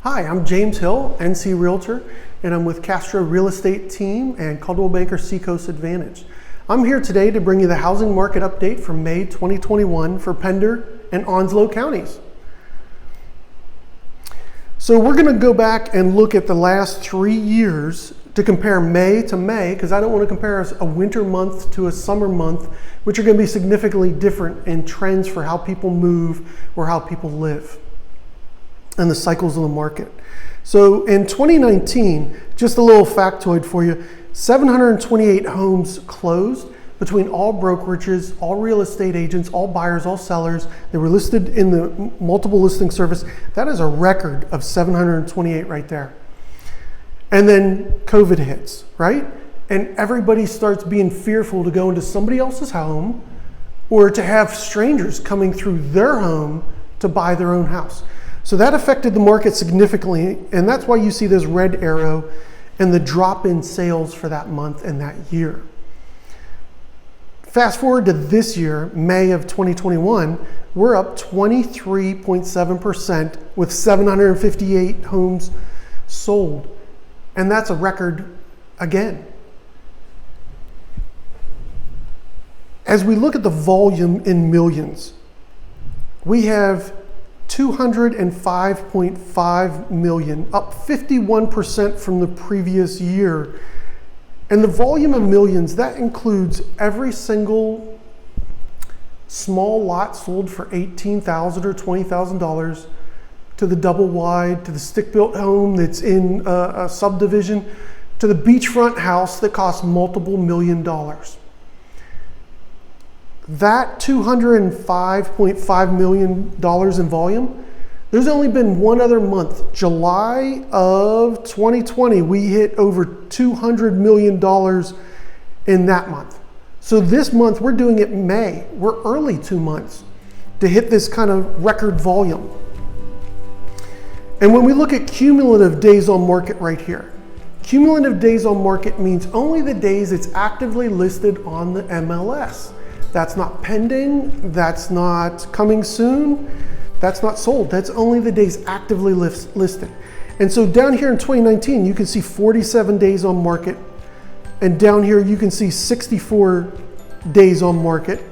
Hi, I'm James Hill, NC Realtor, and I'm with Castro Real Estate Team and Coldwell Banker Seacoast Advantage. I'm here today to bring you the housing market update for May 2021 for Pender and Onslow counties. So we're going to go back and look at the last 3 years to compare May to May, because I don't want to compare a winter month to a summer month, which are going to be significantly different in trends for how people move or how people live and the cycles of the market. So in 2019, just a little factoid for you, 728 homes closed between all brokerages, all real estate agents, all buyers, all sellers. They were listed in the multiple listing service. That is a record of 728 right there. And then COVID hits, right? And everybody starts being fearful to go into somebody else's home or to have strangers coming through their home to buy their own house. So that affected the market significantly, and that's why you see this red arrow and the drop in sales for that month and that year. Fast forward to this year, May of 2021, we're up 23.7% with 758 homes sold. And that's a record again. As we look at the volume in millions, we have 205.5 million, up 51% from the previous year. And the volume of millions, that includes every single small lot sold for $18,000 or $20,000, to the double wide, to the stick-built home that's in a subdivision, to the beachfront house that costs multiple $1 million. That $205.5 million in volume, there's only been one other month, July of 2020, we hit over $200 million in that month. So this month, we're doing it May. We're early 2 months to hit this kind of record volume. And when we look at cumulative days on market right here, cumulative days on market means only the days it's actively listed on the MLS. That's not pending, that's not coming soon, that's not sold. That's only the days actively listed. And so down here in 2019, you can see 47 days on market. And down here, you can see 64 days on market.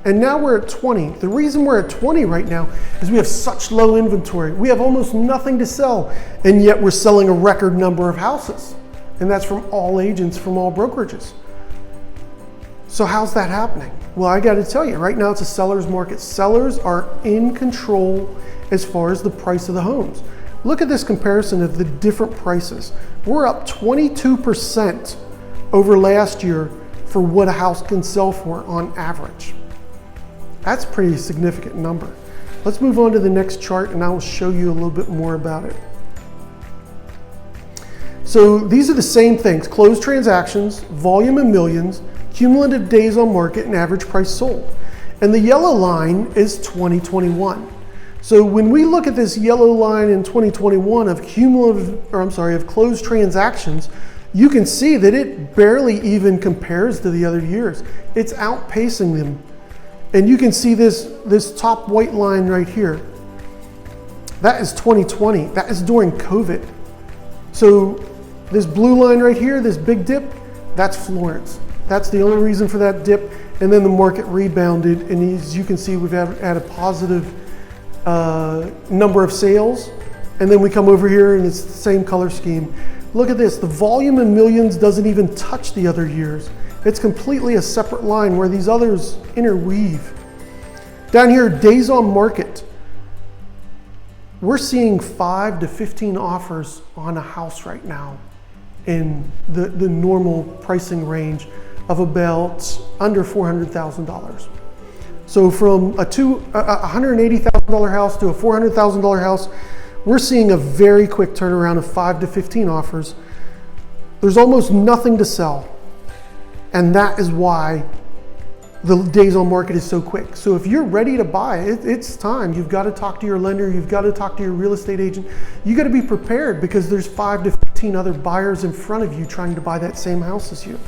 And now we're at 20. The reason we're at 20 right now is we have such low inventory. We have almost nothing to sell, and yet we're selling a record number of houses. And that's from all agents, from all brokerages. So how's that happening? Well, I got to tell you, right now it's a seller's market. Sellers are in control as far as the price of the homes. Look at this comparison of the different prices. We're up 22% over last year for what a house can sell for on average. That's a pretty significant number. Let's move on to the next chart and I will show you a little bit more about it. So these are the same things: closed transactions, volume in millions, cumulative days on market, and average price sold. And the yellow line is 2021. So when we look at this yellow line in 2021 of of closed transactions, you can see that it barely even compares to the other years. It's outpacing them. And you can see this top white line right here. That is 2020. That is during COVID. So this blue line right here, this big dip, that's Florence. That's the only reason for that dip. And then the market rebounded. And as you can see, we've had a positive number of sales. And then we come over here and it's the same color scheme. Look at this. The volume in millions doesn't even touch the other years. It's completely a separate line where these others interweave. Down here, days on market. We're seeing 5 to 15 offers on a house right now in the normal pricing range of about under $400,000. So from a $180,000 house to a $400,000 house, we're seeing a very quick turnaround of 5 to 15 offers. There's almost nothing to sell. And that is why the days on market is so quick. So if you're ready to buy, it's time. You've got to talk to your lender. You've got to talk to your real estate agent. You got to be prepared because there's 5 to 15 other buyers in front of you trying to buy that same house as you.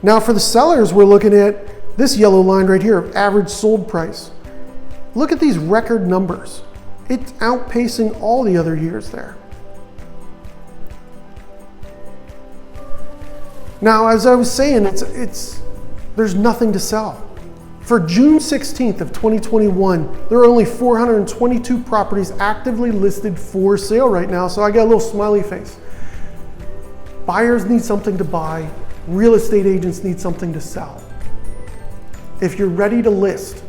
Now for the sellers, we're looking at this yellow line right here of average sold price. Look at these record numbers. it's outpacing all the other years there. Now, as I was saying, there's nothing to sell. For June 16th of 2021, there are only 422 properties actively listed for sale right now, so I got a little smiley face. Buyers need something to buy, real estate agents need something to sell. If you're ready to list,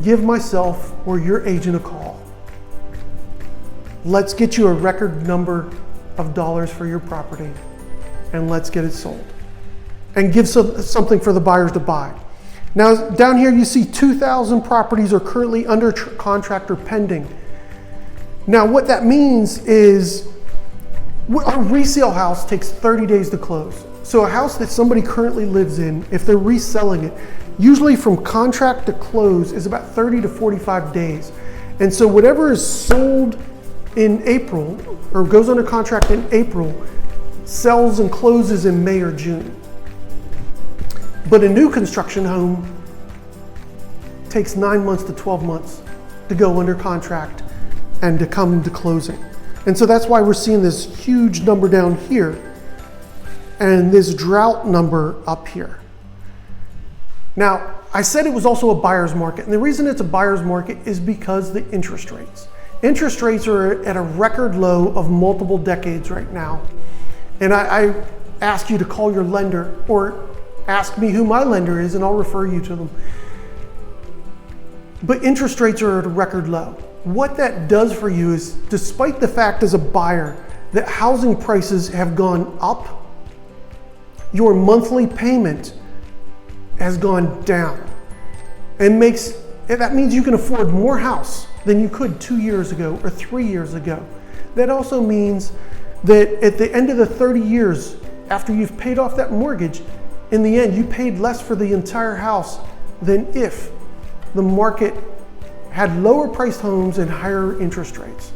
give myself or your agent a call. Let's get you a record number of dollars for your property, and let's get it sold. And give something for the buyers to buy. Now, down here you see 2,000 properties are currently under contract or pending. Now, what that means is a resale house takes 30 days to close. So a house that somebody currently lives in, if they're reselling it, usually from contract to close is about 30 to 45 days. And so whatever is sold in April or goes under contract in April sells and closes in May or June. But a new construction home takes 9 months to 12 months to go under contract and to come to closing. And so that's why we're seeing this huge number down here and this drought number up here. Now, I said it was also a buyer's market, and the reason it's a buyer's market is because the interest rates. Interest rates are at a record low of multiple decades right now. And I ask you to call your lender or ask me who my lender is and I'll refer you to them. But interest rates are at a record low. What that does for you is, despite the fact as a buyer that housing prices have gone up, your monthly payment has gone down. And that means you can afford more house than you could 2 years ago or 3 years ago. That also means that at the end of the 30 years after you've paid off that mortgage, in the end, you paid less for the entire house than if the market had lower priced homes and higher interest rates.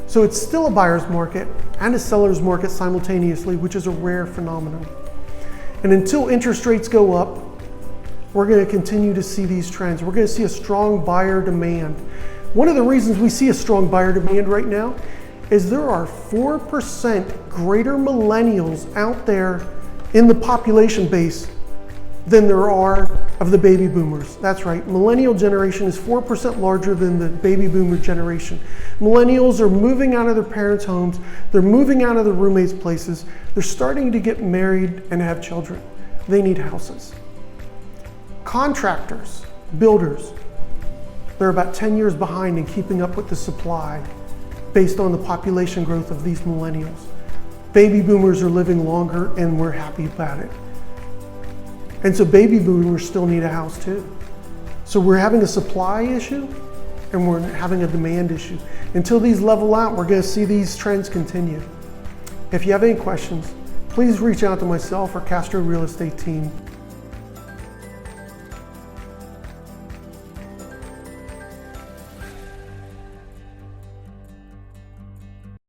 So it's still a buyer's market and a seller's market simultaneously, which is a rare phenomenon. And until interest rates go up, we're going to continue to see these trends. We're going to see a strong buyer demand. One of the reasons we see a strong buyer demand right now is there are 4% greater millennials out there in the population base than there are of the baby boomers. That's right, millennial generation is 4% larger than the baby boomer generation. Millennials are moving out of their parents' homes, they're moving out of their roommates' places, they're starting to get married and have children. They need houses. Contractors, builders, they're about 10 years behind in keeping up with the supply based on the population growth of these millennials. Baby boomers are living longer and we're happy about it. And so baby boomers still need a house too. So we're having a supply issue and we're having a demand issue. Until these level out, we're going to see these trends continue. If you have any questions, please reach out to myself or Castro Real Estate Team.